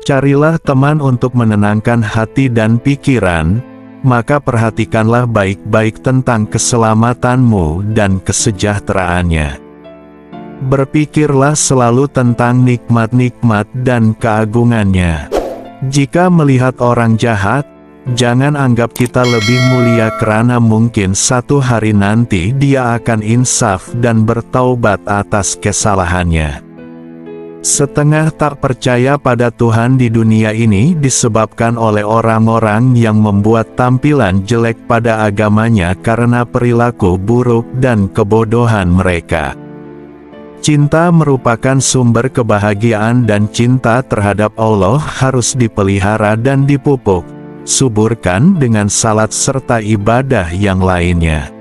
Carilah teman untuk menenangkan hati dan pikiran, maka perhatikanlah baik-baik tentang keselamatanmu dan kesejahteraannya. Berpikirlah selalu tentang nikmat-nikmat dan keagungannya. Jika melihat orang jahat, jangan anggap kita lebih mulia karena mungkin satu hari nanti dia akan insaf dan bertaubat atas kesalahannya. Setengah tak percaya pada Tuhan di dunia ini disebabkan oleh orang-orang yang membuat tampilan jelek pada agamanya karena perilaku buruk dan kebodohan mereka. Cinta merupakan sumber kebahagiaan dan cinta terhadap Allah harus dipelihara dan dipupuk, suburkan dengan salat serta ibadah yang lainnya.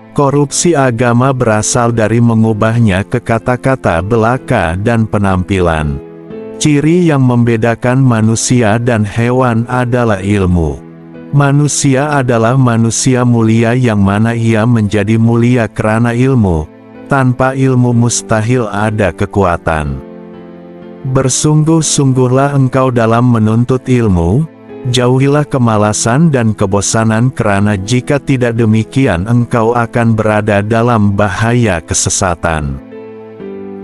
Korupsi agama berasal dari mengubahnya ke kata-kata belaka dan penampilan. Ciri yang membedakan manusia dan hewan adalah ilmu. Manusia adalah manusia mulia yang mana ia menjadi mulia karena ilmu. Tanpa ilmu mustahil ada kekuatan. Bersungguh-sungguhlah engkau dalam menuntut ilmu. Jauhilah kemalasan dan kebosanan karena jika tidak demikian engkau akan berada dalam bahaya kesesatan.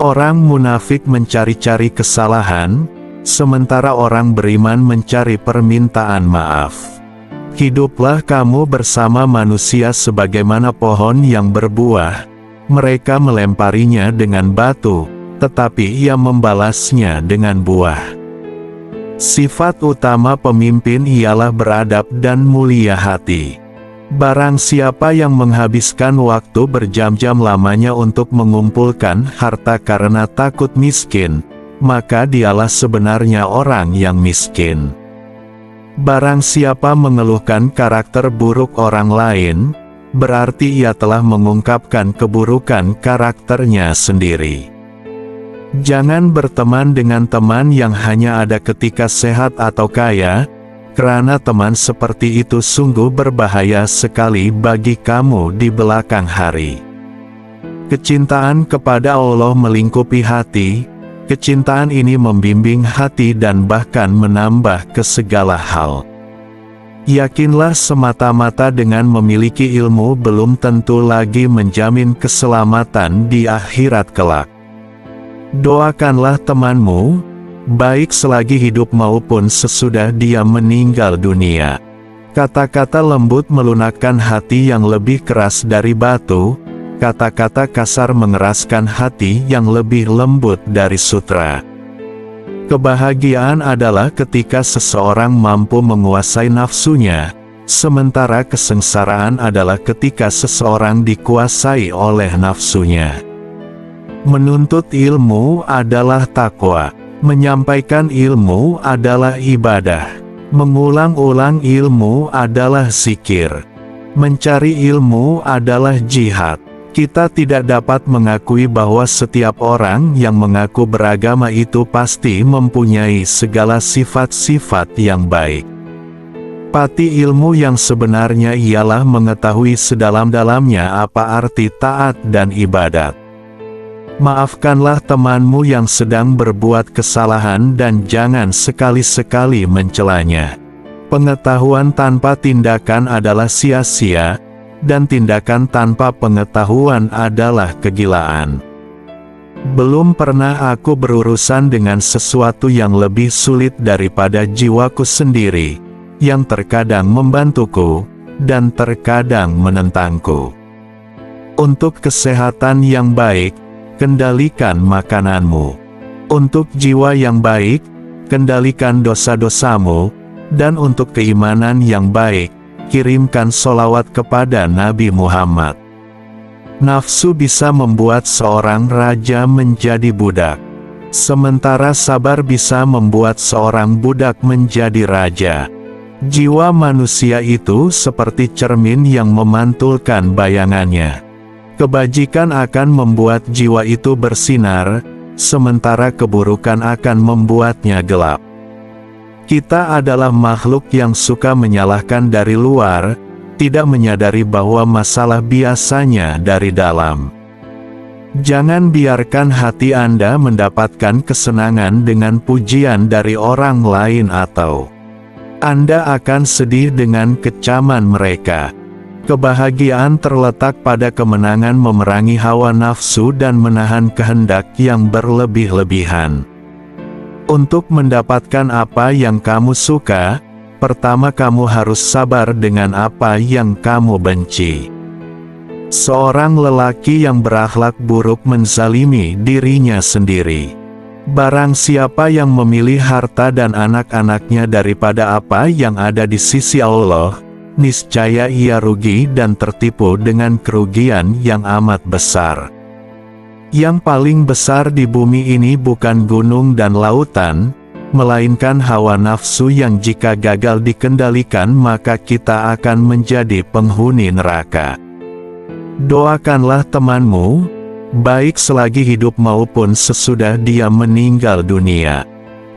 Orang munafik mencari-cari kesalahan, sementara orang beriman mencari permintaan maaf. Hiduplah kamu bersama manusia sebagaimana pohon yang berbuah. Mereka melemparinya dengan batu, tetapi ia membalasnya dengan buah. Sifat utama pemimpin ialah beradab dan mulia hati. Barang siapa yang menghabiskan waktu berjam-jam lamanya untuk mengumpulkan harta karena takut miskin, maka dialah sebenarnya orang yang miskin. Barang siapa mengeluhkan karakter buruk orang lain, berarti ia telah mengungkapkan keburukan karakternya sendiri. Jangan berteman dengan teman yang hanya ada ketika sehat atau kaya, karena teman seperti itu sungguh berbahaya sekali bagi kamu di belakang hari. Kecintaan kepada Allah melingkupi hati, kecintaan ini membimbing hati dan bahkan menambah ke segala hal. Yakinlah semata-mata dengan memiliki ilmu belum tentu lagi menjamin keselamatan di akhirat kelak. Doakanlah temanmu, baik selagi hidup maupun sesudah dia meninggal dunia. Kata-kata lembut melunakkan hati yang lebih keras dari batu, kata-kata kasar mengeraskan hati yang lebih lembut dari sutra. Kebahagiaan adalah ketika seseorang mampu menguasai nafsunya, sementara kesengsaraan adalah ketika seseorang dikuasai oleh nafsunya. Menuntut ilmu adalah takwa. Menyampaikan ilmu adalah ibadah. Mengulang-ulang ilmu adalah zikir. Mencari ilmu adalah jihad. Kita tidak dapat mengakui bahwa setiap orang yang mengaku beragama itu pasti mempunyai segala sifat-sifat yang baik. Pati ilmu yang sebenarnya ialah mengetahui sedalam-dalamnya apa arti taat dan ibadat. Maafkanlah temanmu yang sedang berbuat kesalahan dan jangan sekali-sekali mencelanya. Pengetahuan tanpa tindakan adalah sia-sia, dan tindakan tanpa pengetahuan adalah kegilaan. Belum pernah aku berurusan dengan sesuatu yang lebih sulit daripada jiwaku sendiri, yang terkadang membantuku, dan terkadang menentangku. Untuk kesehatan yang baik, kendalikan makananmu. Untuk jiwa yang baik, kendalikan dosa-dosamu, dan untuk keimanan yang baik, kirimkan sholawat kepada Nabi Muhammad. Nafsu bisa membuat seorang raja menjadi budak, sementara sabar bisa membuat seorang budak menjadi raja. Jiwa manusia itu seperti cermin yang memantulkan bayangannya. Kebajikan akan membuat jiwa itu bersinar, sementara keburukan akan membuatnya gelap. Kita adalah makhluk yang suka menyalahkan dari luar, tidak menyadari bahwa masalah biasanya dari dalam. Jangan biarkan hati Anda mendapatkan kesenangan dengan pujian dari orang lain atau Anda akan sedih dengan kecaman mereka. Kebahagiaan terletak pada kemenangan memerangi hawa nafsu dan menahan kehendak yang berlebih-lebihan. Untuk mendapatkan apa yang kamu suka, pertama kamu harus sabar dengan apa yang kamu benci. Seorang lelaki yang berakhlak buruk menzalimi dirinya sendiri. Barang siapa yang memilih harta dan anak-anaknya daripada apa yang ada di sisi Allah, niscaya ia rugi dan tertipu dengan kerugian yang amat besar. Yang paling besar di bumi ini bukan gunung dan lautan, melainkan hawa nafsu yang jika gagal dikendalikan maka kita akan menjadi penghuni neraka. Doakanlah temanmu, baik selagi hidup maupun sesudah dia meninggal dunia.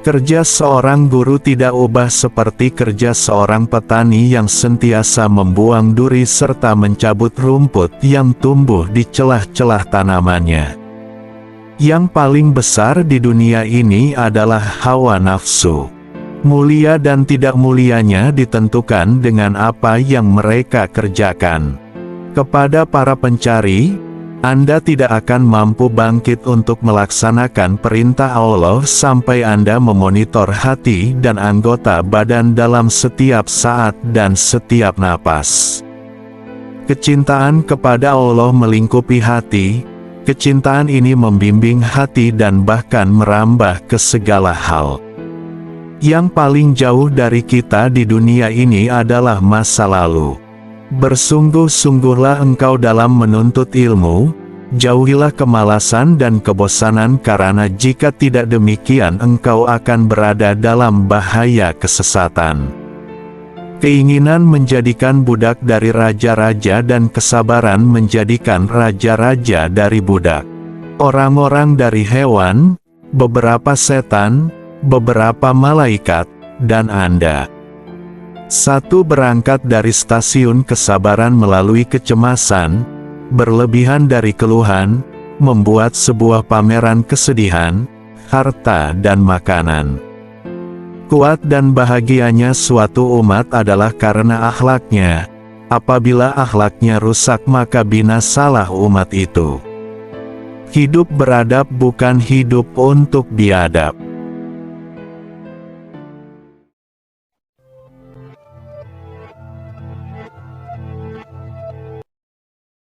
Kerja seorang guru tidak ubah seperti kerja seorang petani yang sentiasa membuang duri serta mencabut rumput yang tumbuh di celah-celah tanamannya. Yang paling besar di dunia ini adalah hawa nafsu. Mulia dan tidak mulianya ditentukan dengan apa yang mereka kerjakan. Kepada para pencari, Anda tidak akan mampu bangkit untuk melaksanakan perintah Allah sampai Anda memonitor hati dan anggota badan dalam setiap saat dan setiap napas. Kecintaan kepada Allah melingkupi hati. Kecintaan ini membimbing hati dan bahkan merambah ke segala hal. Yang paling jauh dari kita di dunia ini adalah masa lalu. Bersungguh-sungguhlah engkau dalam menuntut ilmu, jauhilah kemalasan dan kebosanan karena jika tidak demikian engkau akan berada dalam bahaya kesesatan. Keinginan menjadikan budak dari raja-raja dan kesabaran menjadikan raja-raja dari budak. Orang-orang dari hewan, beberapa setan, beberapa malaikat, dan Anda. Satu berangkat dari stasiun kesabaran melalui kecemasan, berlebihan dari keluhan, membuat sebuah pameran kesedihan, harta dan makanan. Kuat dan bahagianya suatu umat adalah karena akhlaknya. Apabila akhlaknya rusak maka binasalah umat itu. Hidup beradab bukan hidup untuk biadab.